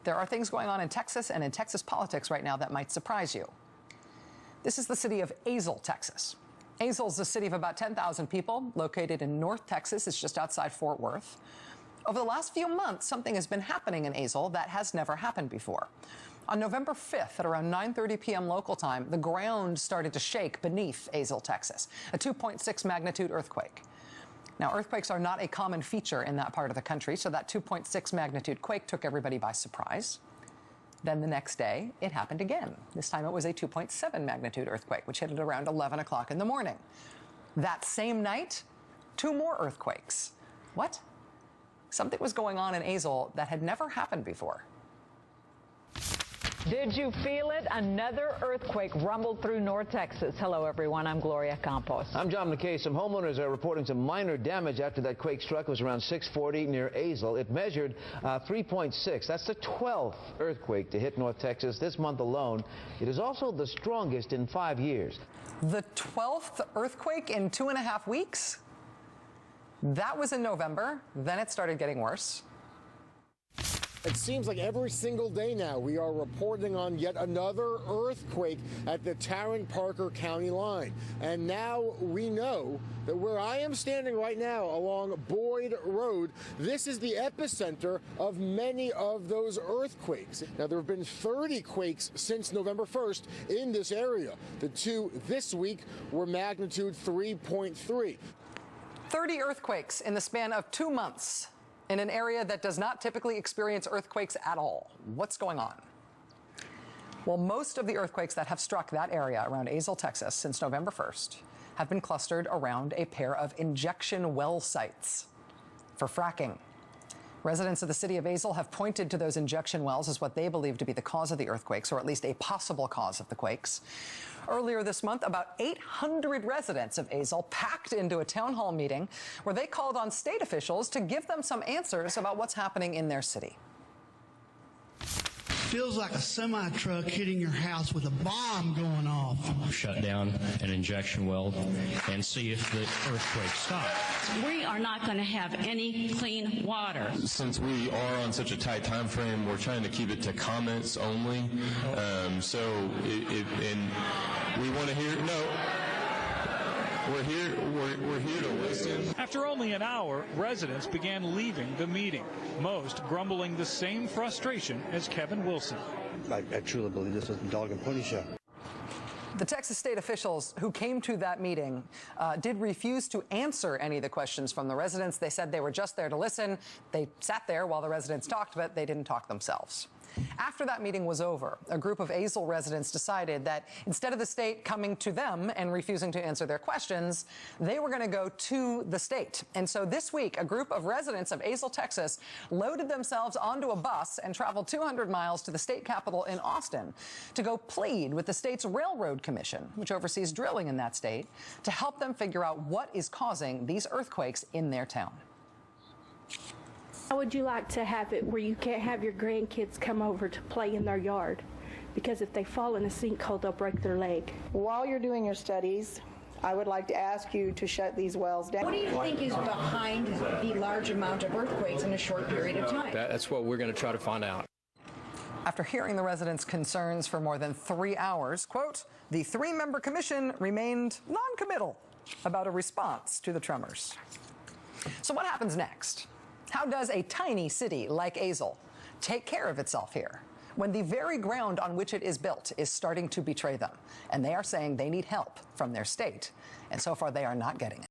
there are things going on in Texas and in Texas politics right now that might surprise you. This is the city of Azle, Texas. Azle is a city of about 10,000 people located in North Texas. It's just outside Fort Worth. Over the last few months, something has been happening in Azle that has never happened before. On November 5th, at around 9:30 p.m. local time, the ground started to shake beneath Azle, Texas, a 2.6 magnitude earthquake. Now, earthquakes are not a common feature in that part of the country, so that 2.6 magnitude quake took everybody by surprise. Then the next day, it happened again. This time it was a 2.7 magnitude earthquake, which hit at around 11 o'clock in the morning. That same night, 2 more earthquakes. What? Something was going on in Azle that had never happened before. Did you feel it? Another earthquake rumbled through North Texas. Hello, everyone. I'm Gloria Campos. I'm John McKay. Some homeowners are reporting some minor damage after that quake struck. It was around 6:40 near Azle. It measured 3.6. That's the 12th earthquake to hit North Texas this month alone. It is also the strongest in 5 years. The 12th earthquake in 2.5 weeks? That was in November. Then it started getting worse. It seems like every single day now we are reporting on yet another earthquake at the Tarrant-Parker County line. And now we know that where I am standing right now along Boyd Road, this is the epicenter of many of those earthquakes. Now, there have been 30 quakes since November 1st in this area. The 2 this week were magnitude 3.3. 30 earthquakes in the span of 2 months. In an area that does not typically experience earthquakes at all. What's going on? Well, most of the earthquakes that have struck that area around Azle, Texas since November 1st have been clustered around a pair of injection well sites for fracking. Residents of the city of Azle have pointed to those injection wells as what they believe to be the cause of the earthquakes, or at least a possible cause of the quakes. Earlier this month, about 800 residents of Azle packed into a town hall meeting where they called on state officials to give them some answers about what's happening in their city. Feels like a semi-truck hitting your house with a bomb going off. Shut down an injection well and see if the earthquake stops. We are not going to have any clean water. Since we are on such a tight time frame, we're trying to keep it to comments only. And we want to hear, we're here to listen. After only an hour, residents began leaving the meeting, most grumbling the same frustration as Kevin Wilson. I truly believe this was a dog and pony show. The Texas state officials who came to that meeting did refuse to answer any of the questions from the residents. They said they were just there to listen. They sat there while the residents talked, but they didn't talk themselves. After that meeting was over, a group of Azle residents decided that instead of the state coming to them and refusing to answer their questions, they were going to go to the state. And so this week, a group of residents of Azle, Texas, loaded themselves onto a bus and traveled 200 miles to the state capitol in Austin to go plead with the state's Railroad Commission, which oversees drilling in that state, to help them figure out what is causing these earthquakes in their town. How would you like to have it where you can't have your grandkids come over to play in their yard? Because if they fall in a sinkhole, they'll break their leg. While you're doing your studies, I would like to ask you to shut these wells down. What do you think is behind the large amount of earthquakes in a short period of time? That's what we're going to try to find out. After hearing the residents' concerns for more than 3 hours, quote, the 3-member commission remained non-committal about a response to the tremors. So what happens next? How does a tiny city like Azle take care of itself here when the very ground on which it is built is starting to betray them? And they are saying they need help from their state, and so far they are not getting it.